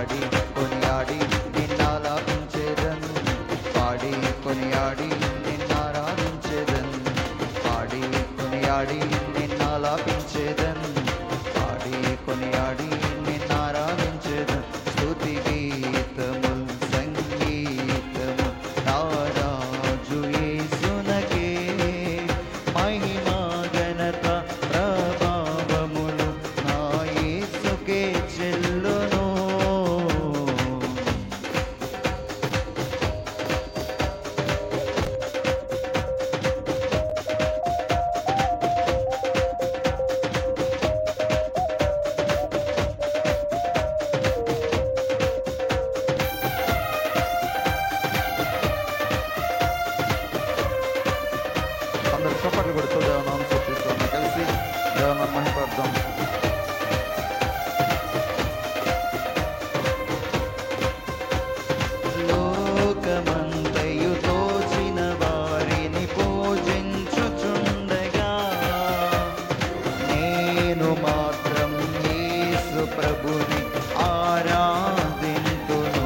పాడి కొనియాడి నిన్నాలాపించేదన్, పాడి కొనియాడి నిన్నారాధించేదన్, పాడి కొనియాడి నిన్నాలాపించేదన్, పాడి కొనియాడి నిన్నారాధించేదన్. స్తుతి గీతముల్ సంగీతము నా రాజు యేసునకే, మహిమా ఘనత ప్రభావములు నా యేసుకే చెల్లును. అందరు చప్పట్లు కొడుతూ దేవనామం స్తుతిస్తాం. కలిసి దేవనామం మహిమపడదాం. లోకమంతయు తోచిన వారిని పూజించుచుండగా, నేను మాత్రం యేసు ప్రభుని ఆరాధింతును.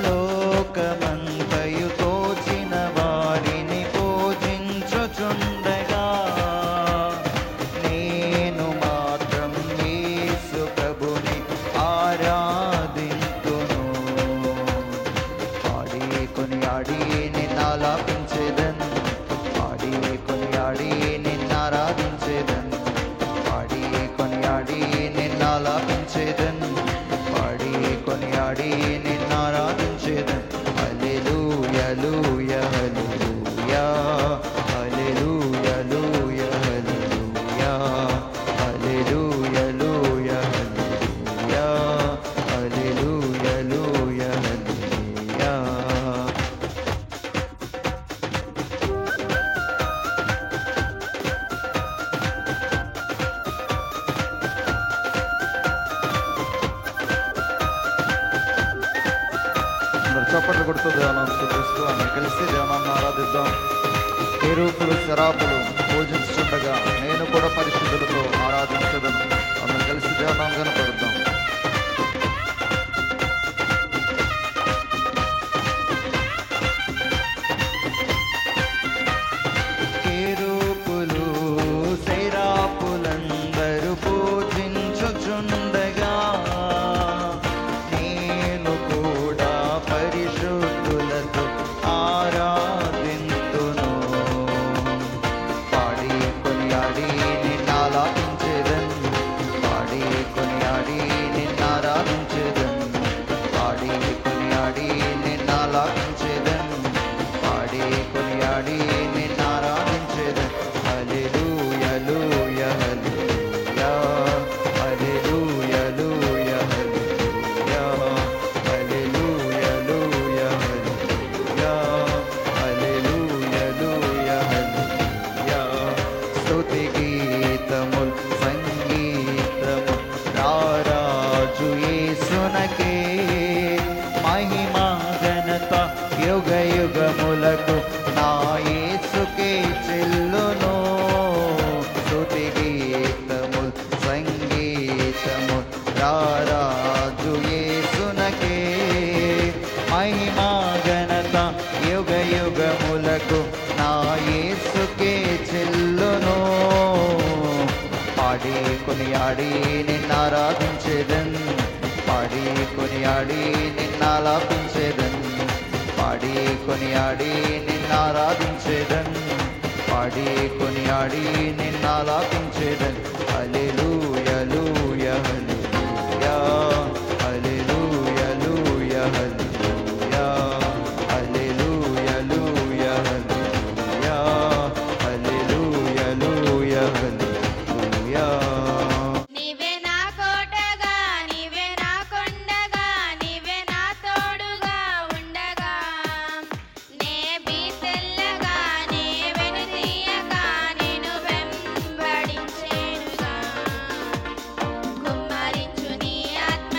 లోకమంతయు తోచిన వారిని పూజించుచుండగా, నేను మాత్రం యేసు ప్రభుని ఆరాధింతును. పాడి కొనియాడి నిన్నాలాపించేదన్, పాడి కొనియాడి నిన్నారాధించేదన్, పాడి కొనియాడి నిన్నాలాపించేదన్, పాడి కొనియాడి నిన్నారాధించేదన్. హల్లెలూయా హల్లెలూయా హల్లెలూయా హల్లెలూయా హల్లెలూయా హల్లెలూయా హల్లెలూయా హల్లెలూయా హల్లెలూయా. అందరు చప్పట్లు కొడుతూ దేవనామం స్తుతిస్తూ అందరు కలిసి దేవనామం ఆరాధిద్దాం. కెరూబులు శరాపులు పూజించుండగా నేను కూడా పరిశుద్ధులతో ఆరాధించదను. అందరు కలిసి దేవనామం కనపడుద్దాం. కెరూబులు శరాపులందరూ పూజించుచుండగా, నేను కూడా పరిశుద్ధులతో ఆరాధింతును. పాడి కొనియాడి నిన్నాలాపించేదన్, పాడి కొనియాడి నిన్నారాధించేదన్, పాడి కొనియాడి నిన్నాలాపించేదన్, పాడి కొనియాడి నిన్నారాధించేదన్. హల్లెలూయా హల్లెలూయా హల్లెలూయా హల్లెలూయా హల్లెలూయా హల్లెలూయా హల్లెలూయా హల్లెలూయా హల్లెలూయా. స్తుతి గీతముల్ సంగీతము నా రాజు యేసునకే, మహిమా ఘనత యుగ యుగములకు నా యేసుకే చెల్లును. స్తుతి గీతముల్ సంగీతము నా రాజు యేసునకే, మహిమా ఘనత యుగ యుగములకు నా యేసుకే చెల్లును. పాడి కొనియాడి నిన్నారాధించేదన్, పాడి కొనియాడి నిన్నాలాపించేదన్, పాడి కొనియాడి నిన్నారాధించేదన్, పాడి కొనియాడి నిన్నాలాపించేదన్. హల్లెలూయా హల్లెలూయా హల్లెలూయా హల్లెలూయా హల్లెలూయా హల్లెలూయా హల్లెలూయా హల్లెలూయా హల్లెలూయా హల్లెలూయా. నీవే నా కోటగా, నీవే నా కొండగా, నీవే నా తోడుగా ఉండగా, నే బీతెల్లగా, నే వెనుదీయగా, నేను వెంబడించేనుగా. కుమ్మరించు నీ ఆత్మ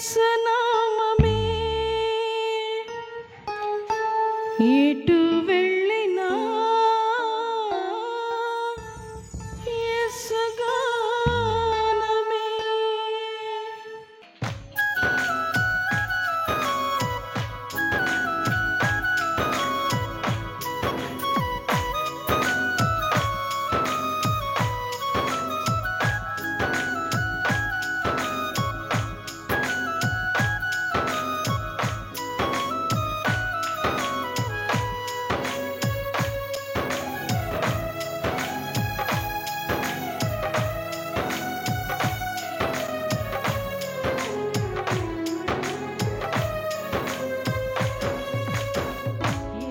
యేసునామమే ఎటు వెళ్ళినా యేసుగానమే.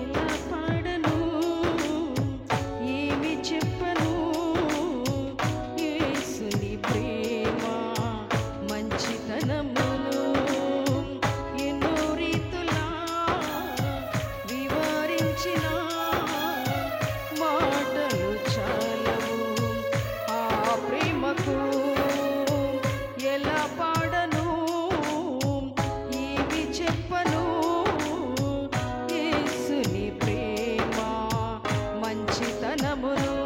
ఎలా పాడను ఏమి చెప్పను యేసుని ప్రేమ మంచితనమును ఎన్నో రీతులా వివరించిన మాటలు చాలవు ఆ ప్రేమకు. ఎలా పాడను ఏమి చెప్పను యేసుని ప్రేమ మంచితనమును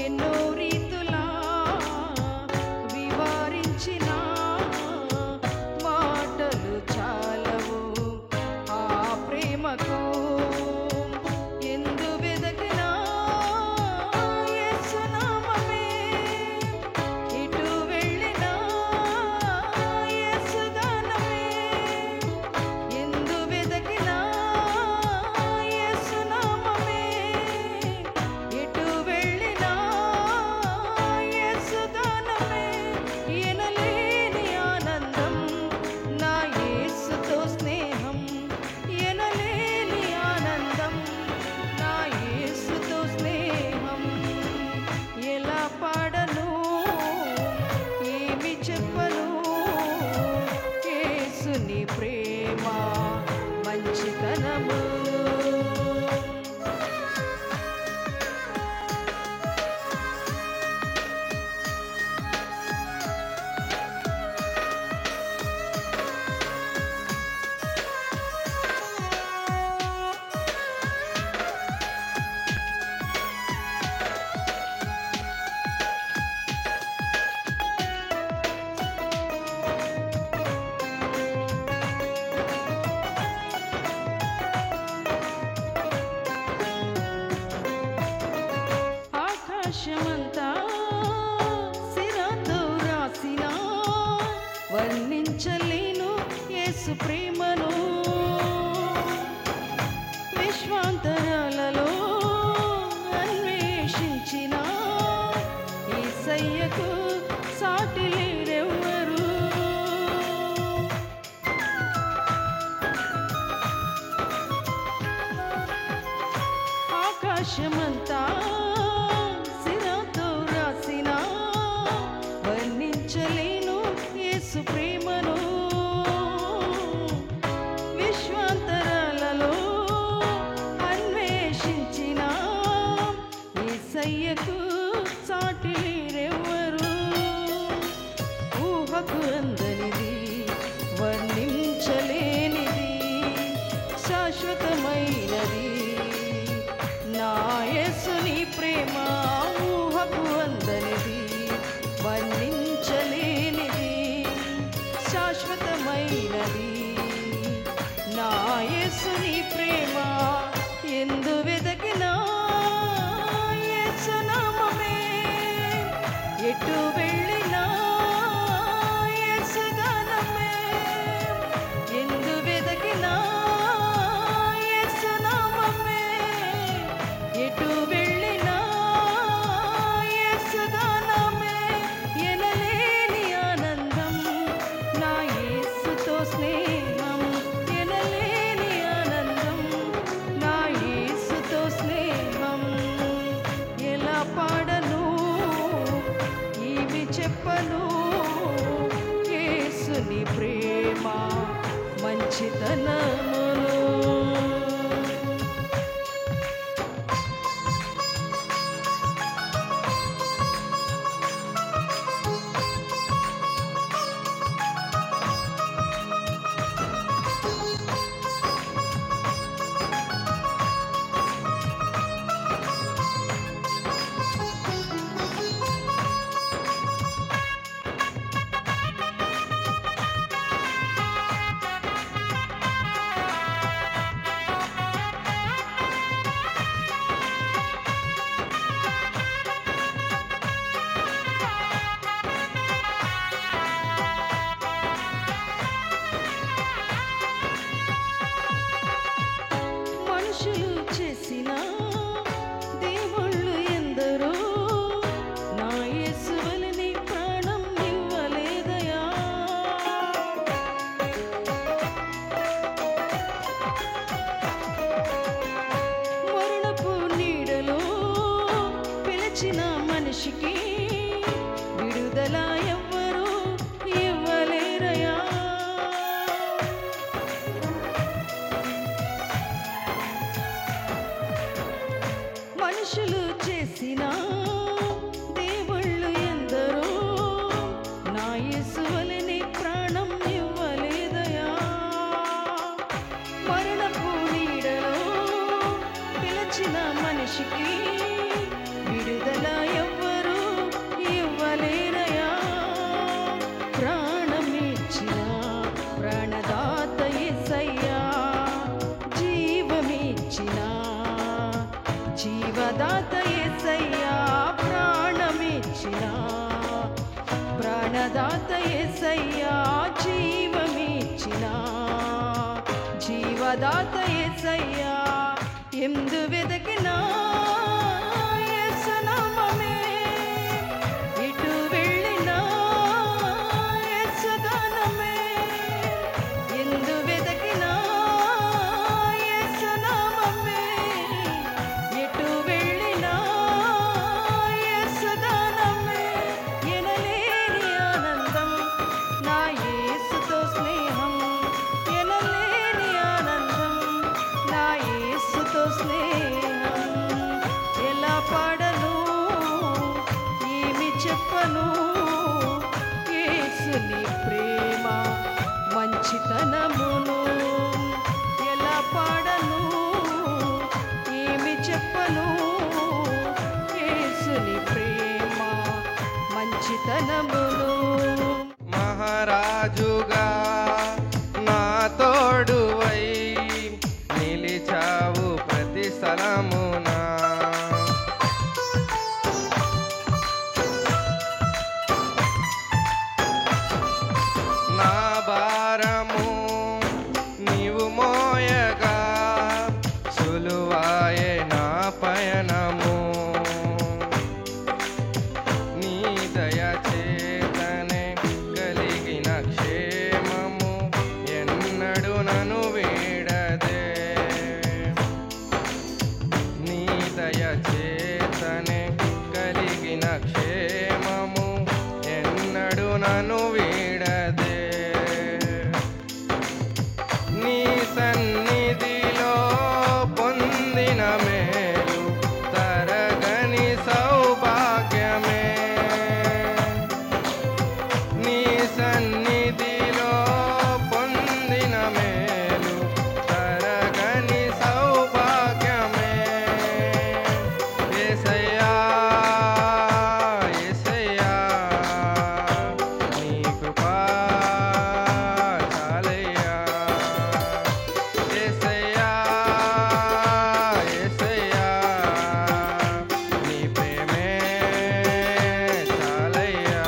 ఎన్నో రీతులా వివరించిన మాటలు చాలవు ఆ ప్రేమకు. ఎందు వెదకినా యేసునామమే ఎటు వెళ్ళినా యేసుగానమే. ఎందు వెదకినా యేసునామమే ఎటు వెళ్ళినా యేసుగానమే. ఎనలేని ఆనందం నా యేసుతో స్నేహం, ఎనలేని ఆనందం నా యేసుతో స్నేహం. ఎలా పాడను ఏమి చెప్పను యేసుని ప్రేమ మంచితనము. ఆకాశమంతా సిరాతో రాసిన వర్ణించలేను యేసు ప్రేమను. విశ్వాంతరాలలో అన్వేషించిన యేసయ్యకు సాటి లేరెవ్వరు. ఆకాశమంతా సిరాతో రాసిన వర్ణించలేను యేసు ప్రేమను. విశ్వాంతరాలలో అన్వేషించిన యేసయ్యకు సాటి లేరెవ్వరు. ఊహకు అందనిది వర్ణించలేనిది శాశ్వతమైనది నా యేసుని ప్రేమ. ఊహకు అందనిది వర్ణించలేనిది శాశ్వతమైనది నా యేసుని ప్రేమ. ఎందు వెదకినా యేసునామమే ఎటు వెళ్ళినా యేసుగానమే. ఎందు వెదకినా యేసునామమే ఎటు వెళ్ళినా యేసుగానమే. ఎనలేని ఆనందం నా యేసుతో స్నేహం, ఎనలేని ఆనందం నా యేసుతో స్నేహం. ఎలా పాడను ఏమి చెప్పను యేసుని ప్రేమ మంచితనమును. మనిషికి విడుదల ఎవ్వరూ ఇవ్వలేరయా. మనుషులు చేసిన దేవుళ్ళు ఎందరో నా యేసువలెనే ప్రాణం ఇవ్వలేదయా. మరణపు నీడలో పిలిచిన మనిషికి విడుదల ఎవ్వరూ ఇవ్వలేరయా. ప్రాణమిచ్చిన ప్రాణదాత యేసయ్యా, జీవమిచ్చిన జీవదాత యేసయ్యా, ప్రాణమిచ్చిన ప్రాణదాత యేసయ్యా, జీవమిచ్చిన జీవదాత యేసయ్యా. ఎందు వెదకినా యేసు నామమే, ఇటు వెళ్ళినా యేసు గానమే. ఎందు వెదకినా యేసు నామమే, ఎటు వెళ్ళినా యేసు గానమే. ఎనలేని ఆనందం నా యేసుతో స్నేహం, ఎనలేని ఆనందం నా యేసుతో స్నేహం. ఎలా పాడను ఏమి చెప్పను యేసుని ప్రేమ మంచితనమును. ఎలా పాడను ఏమి చెప్పను యేసుని ప్రేమ మంచితనమును. మహారాజుగా నా తోడువై నిలిచావు ప్రతి స్థలమునా. నా భారము నీవు మోయగా సులువాయే నా పయనము. నీ దయ చేతనే కలిగిన క్షేమము ఎన్నడు నన్ను వీడదే. నీ దయ చేతనే కలిగిన క్షేమము ఎన్నడు నన్ను వీడదే. నీ సన్నిధిలో పొందిన మేలు తరగని సౌభాగ్యమే. నీ సన్నిధిలో పొందిన మేలు తరగని సౌభాగ్యమే. యేసయ్యా యేసయ్యా, నీ కృపా చాలయ్యా. యేసయ్యా యేసయ్యా, నీ ప్రేమే చాలయ్యా.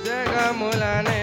జగములనే